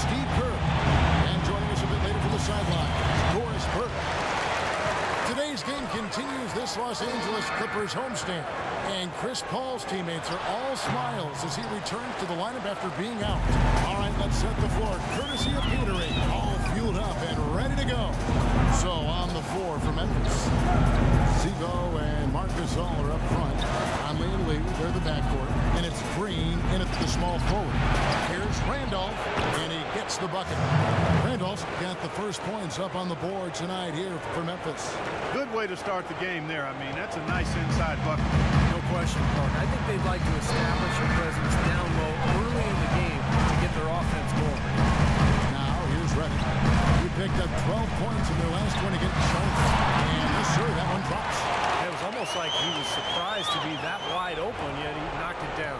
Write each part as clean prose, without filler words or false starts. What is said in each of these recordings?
Steve Kerr. And joining us a bit later from the sideline, Doris Burke. Today's game continues this Los Angeles Clippers homestand. And Chris Paul's teammates are all smiles as he returns to the lineup after being out. All right, let's set the floor. Courtesy of Gatorade. All fueled up and ready to go. So on the floor for Memphis, Zivo and Marcus All are up front. Conley and Lee, they're the backcourt. And it's Green in at the small forward. Here's Randolph, and he gets the bucket. Randolph's got the first points up on the board tonight here for Memphis. Good way to start the game there. I mean, that's a nice inside bucket. No question, Park. I think they'd like to establish a presence down low early in the game to get their offense going. Now, here's Reddick. He picked up 12 points in their last win against Charlotte. And yes, sir, that one drops. It was almost like he was surprised to be that wide open, yet he knocked it down.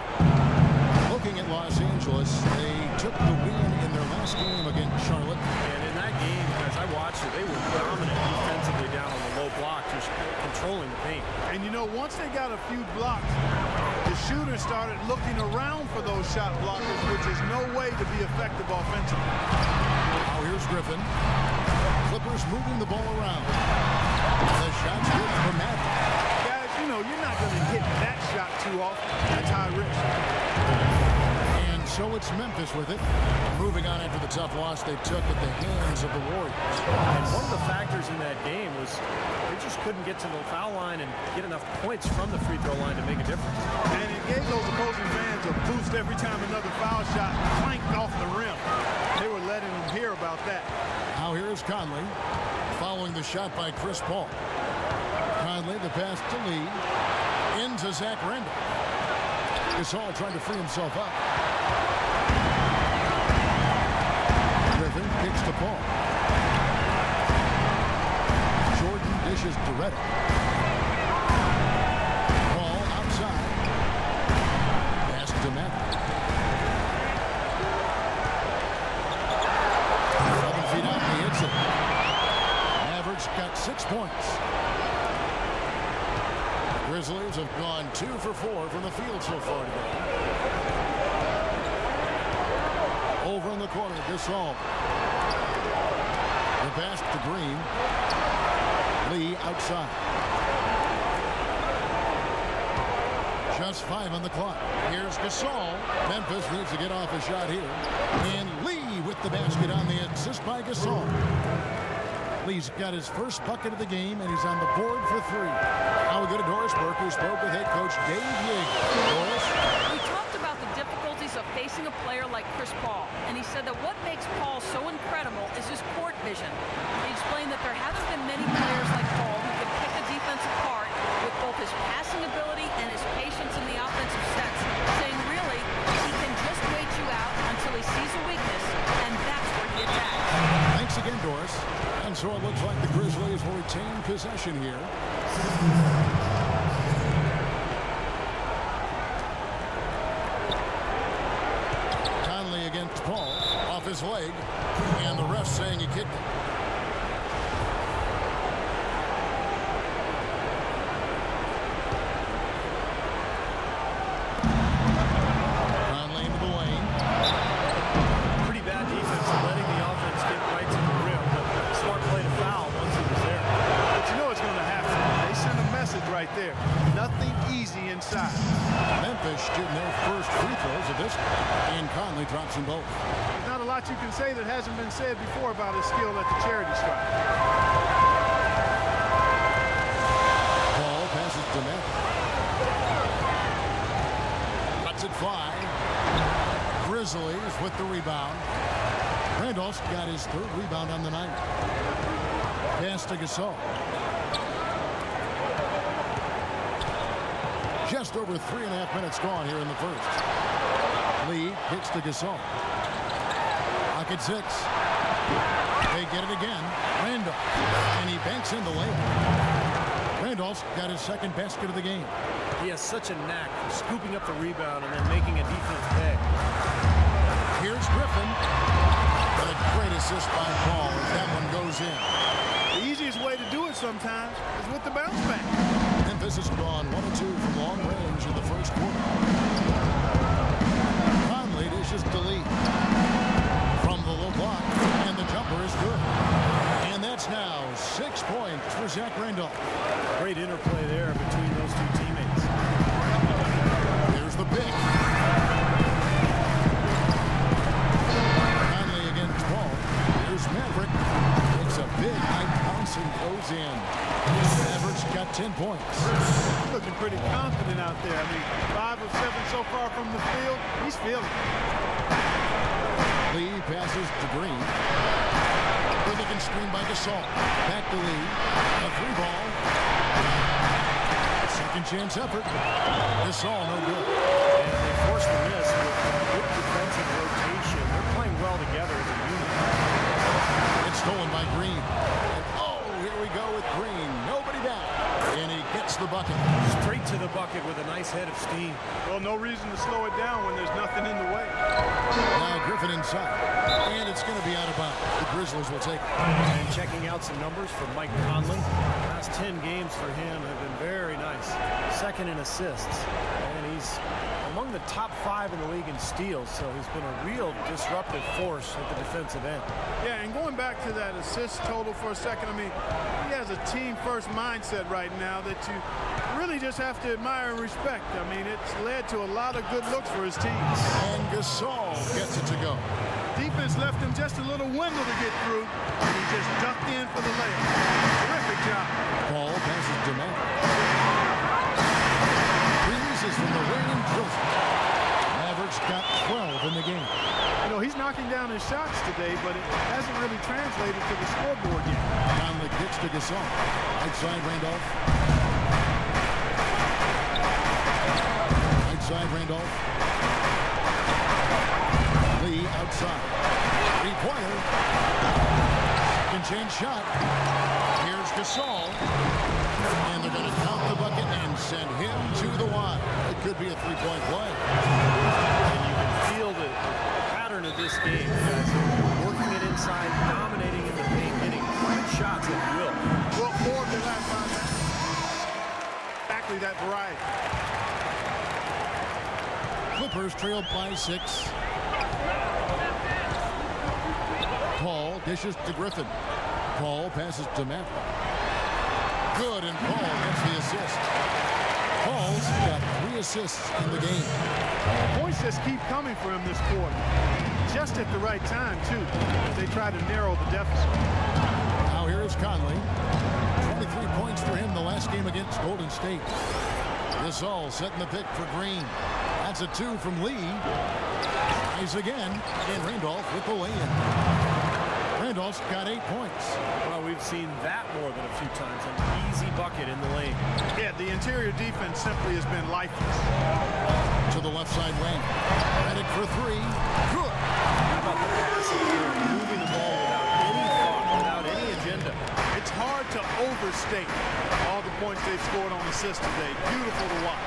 Looking at Los Angeles, they took the win in their last game against Charlotte. And in that game, as I watched it, they were dominant defensively down on the low block, just controlling the paint. And you know, once they got a few blocks, the shooters started looking around for those shot blockers, which is no way to be effective offensively. Now here's Griffin. Clippers moving the ball around. The shot's good for Maverick. Guys, you know, you're not going to hit that shot too often. That's high risk. And so it's Memphis with it. Moving on after the tough loss they took at the hands of the Warriors. And one of the factors in that game was they just couldn't get to the foul line and get enough points from the free throw line to make a difference. And it gave those opposing fans a boost every time another foul shot clanked off the rim. They were letting them hear about that. Now here's Conley, following the shot by Chris Paul. Conley, the pass to Lee, into Zach Randall. Gasol trying to free himself up. Griffin kicks to Paul. Jordan dishes to Reddick. Paul outside. Pass to Maverick. 7 feet out, he hits it. Maverick's got 6 points. Grizzlies have gone 2 for 4 from the field so far today. Over in the corner, Gasol. The pass to Green. Lee outside. Just 5 on the clock. Here's Gasol. Memphis needs to get off a shot here. And Lee with the basket on the assist by Gasol. Lee's got his first bucket of the game, and he's on the board for 3. Now we go to Doris Burke, who spoke with head coach Dave Yig. Doris? We talked about the difficulties of facing a player like Chris Paul, and he said that what makes Paul so incredible is his court vision. He explained that there haven't been many players like Paul who can pick a defense apart with both his passing ability and his patience in the offensive sense, saying really, he can just wait you out until he sees a weakness, and that's where he attacks. Thanks again, Doris. And so it looks like the Grizzlies will retain possession here. Conley against Paul, off his leg, and the ref saying he kicked it. Conley into the lane. Pretty bad defense, letting the offense get right to the rim. But smart play to foul once he was there. But you know it's going to happen. They send a message right there. Nothing easy inside. Memphis shooting their first free throws of this, and Conley drops them both. There's not a lot you can say that hasn't been said before about his skill at the charity stripe. Paul passes to Maverick. Lets it fly. Grizzlies with the rebound. Randolph's got his 3rd rebound on the night. Pass to Gasol. Just over 3.5 minutes gone here in the first. Lee kicks to Gasol. Pocket 6. They get it again. Randolph. And he banks in the layup. Randolph's got his 2nd basket of the game. He has such a knack for scooping up the rebound and then making a defense pay. Here's Griffin. And a great assist by Paul as that one goes in. The easiest way to do it sometimes is with the bounce back. Memphis has gone 1 of 2 from long range in the first quarter. Conley dishes to Lee. From the Zach Randolph. Great interplay there between those two teammates. Here's the pick. Conley against Paul. Here's Maverick. Takes a big high bounce and goes in. Maverick's got 10 points. Looking pretty confident out there. I mean, 5 of 7 so far from the field. He's feeling it. Lee passes to Green. Good looking screen by Gasol. Back to Lee. A 3-ball. Second chance effort. Gasol no good. And they forced the miss with good defensive rotation. They're playing well together as a unit. It's stolen by Green. And oh, here we go with Green. Nobody down. And he gets the bucket. Straight to the bucket with a nice head of steam. Well, no reason to slow it down when there's nothing in the way. Now Griffin inside. And it's going to be out of bounds. The Grizzlies will take it. And checking out some numbers for Mike Conley. Last 10 games for him have been very nice. Second in assists. And he's among the top 5 in the league in steals. So he's been a real disruptive force at the defensive end. Yeah, and going back to that assist total for a second, I mean, he has a team-first mindset right now that you really just have to admire and respect. I mean, it's led to a lot of good looks for his team. And Gasol gets it to go. Defense left him just a little window to get through, and he just ducked in for the layup. Terrific job. Ball passes to Matt. Releases from the wing and drills it. Mavericks got 12 in the game. You know, he's knocking down his shots today, but it hasn't really translated to the scoreboard yet. Conley kicks to Gasol. Outside Randolph. Outside Randolph. Lee outside. 3-pointer. Second chance shot. Here's Gasol. And they're going to count the bucket and send him to the line. It could be a 3-point play. And you can feel the pattern of this game. Guys working it inside, dominating in the paint, hitting good shots at will. Well, more than that, exactly that variety. Clippers trailed by 6. Paul dishes to Griffin. Paul passes to Matt. Good, and Paul gets the assist. Paul's got 3 assists in the game. Points just keep coming for him this quarter. Just at the right time, too, as they try to narrow the deficit. Now here is Conley. 23 points for him the last game against Golden State. Gasol setting the pick for Green. That's a 2 from Lee. Tries again, and Randolph with the lay-in. Randolph's got 8 points. Well, we've seen that more than a few times. An easy bucket in the lane. Yeah, the interior defense simply has been lifeless. To the left side wing. Redick for 3. Good. How about the passing here? Moving the ball without any thought, without any agenda. It's hard to overstate all the points they've scored on assists today. Beautiful to watch.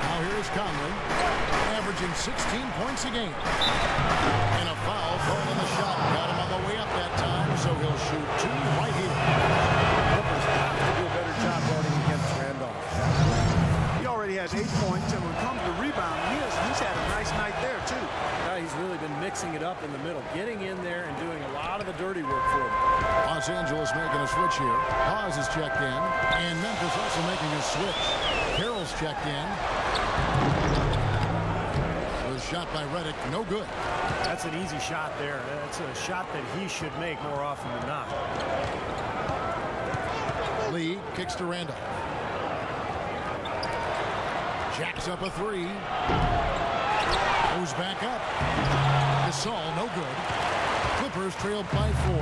Now here's Conley, averaging 16 points a game. And a foul calling the shot. Got him on the way up that time, so he'll shoot 2 right here. Clippers have to do a better job guarding against Randolph. He already has 8 points, and when it comes to rebounding, he's had a nice night there, too. Yeah, he's really been mixing it up in the middle, getting in there and doing a lot of the dirty work for him. Los Angeles making a switch here. Hawes is checked in, and Memphis also making a switch. Carroll's checked in. The shot by Redick, no good. That's an easy shot there. That's a shot that he should make more often than not. Lee kicks to Randolph. Jacks up a 3. Goes back up. Gasol, no good. Clippers trailed by 4.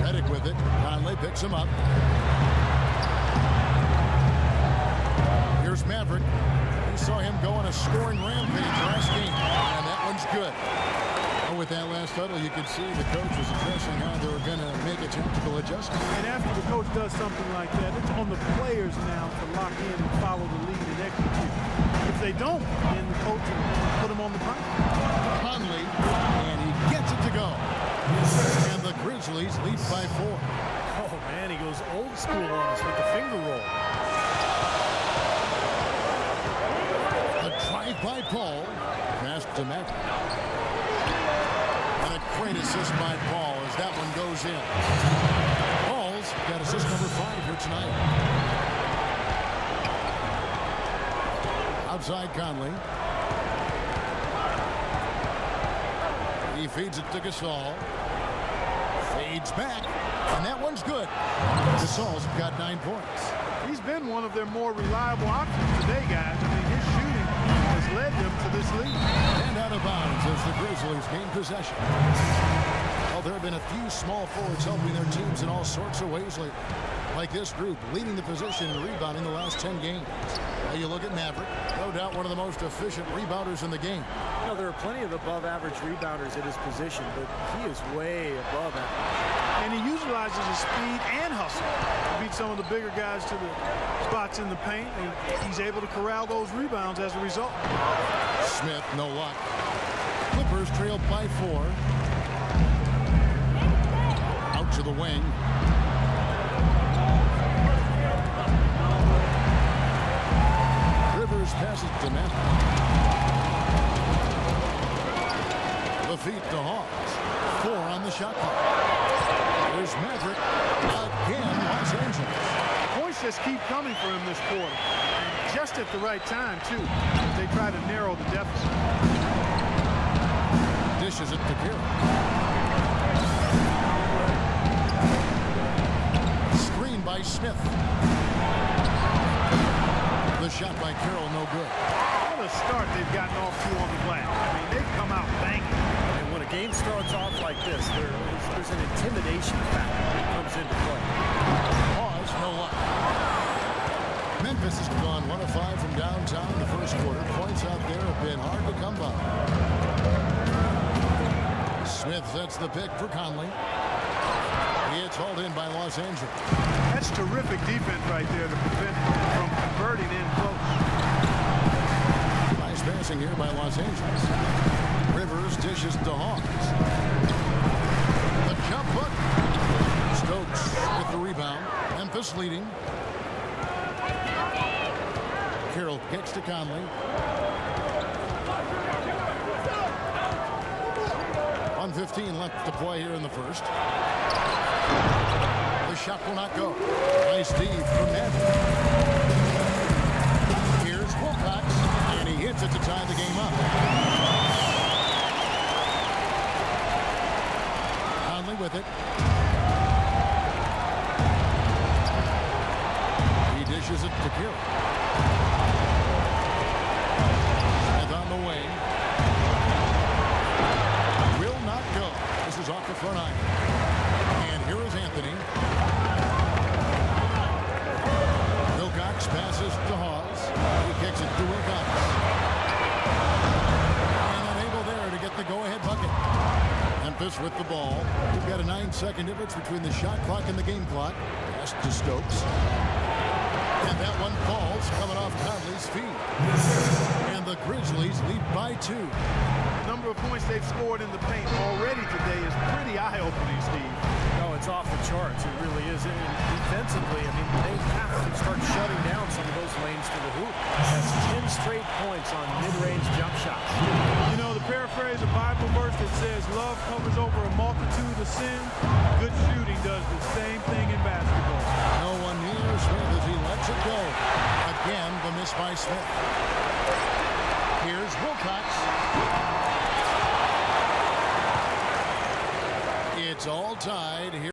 Redick with it. Conley picks him up. Here's Maverick. We saw him go on a scoring rampage last game, and that one's good. With that last huddle, you could see the coach was addressing how they were going to make a tactical adjustment. And after the coach does something like that, it's on the players now to lock in and follow the lead and execute. If they don't, then the coach will put them on the ground. Conley, and he gets it to go. And the Grizzlies lead by 4. Oh, man, he goes old school on us with the finger roll. A drive by Paul. Pass to Matt. And a great assist by Paul as that one goes in. Paul's got assist number 5 here tonight. Outside Conley. He feeds it to Gasol. Fades back, and that one's good. Gasol's got 9 points. He's been one of their more reliable options today, guys. I mean, his shooting has led them to this lead. And out of bounds as the Grizzlies gain possession. Well, there have been a few small forwards helping their teams in all sorts of ways lately. Like this group, leading the position in rebounding the last 10 games. Now you look at Maverick, no doubt one of the most efficient rebounders in the game. You know, there are plenty of above-average rebounders at his position, but he is way above average. And he utilizes his speed and hustle to beat some of the bigger guys to the spots in the paint. And he's able to corral those rebounds as a result. Smith, no luck. Clippers trailed by 4. Out to the wing. Rivers passes to Memphis. The feet to Hawks. 4 on the shot clock. There's Maverick. Again, Los Angeles. Points just keep coming for him this quarter. And just at the right time, too, as they try to narrow the deficit. Dishes it to Carroll. Screen by Smith. The shot by Carroll, no good. What a start they've gotten off to on the glass. I mean, they've come out banging. And when a game starts off like this, there's an intimidation factor that comes into play. Pause, no luck. Memphis has gone 1 of 5 from downtown in the first quarter. Points out there have been hard to come by. Smith sets the pick for Conley. It's hauled in by Los Angeles. That's terrific defense right there to prevent from converting in close. Nice passing here by Los Angeles. Rivers dishes to Hawks. The jump hook. Stokes with the rebound. Memphis leading. Carroll kicks to Conley. 1:15 left to play here in the first. The shot will not go. Nice D from Maverick. Here's Wilcox, and he hits it to tie the game up. Conley with it. He dishes it to Carroll. And on the wing. Will not go. This is off the front iron. And here is Anthony. Wilcox passes to Hawes. He kicks it to Wilcox. And unable there to get the go-ahead bucket. Memphis with the ball. We've got a 9-second difference between the shot clock and the game clock. Pass to Stokes. And that one falls coming off Conley's feet. And the Grizzlies lead by 2. The number of points they've scored in the paint already today is pretty eye-opening, Steve. No, it's off the charts. It really is. And defensively, I mean, they have to start shutting down some of those lanes to the hoop. That's 10 straight points on mid-range jump shots. You know, to paraphrase a Bible verse that says, love covers over a multitude of sins, good shooting does the same thing in basketball. No one near Smith as he lets it go. Again, the miss by Smith. Here's Wilcox. It's all tied here.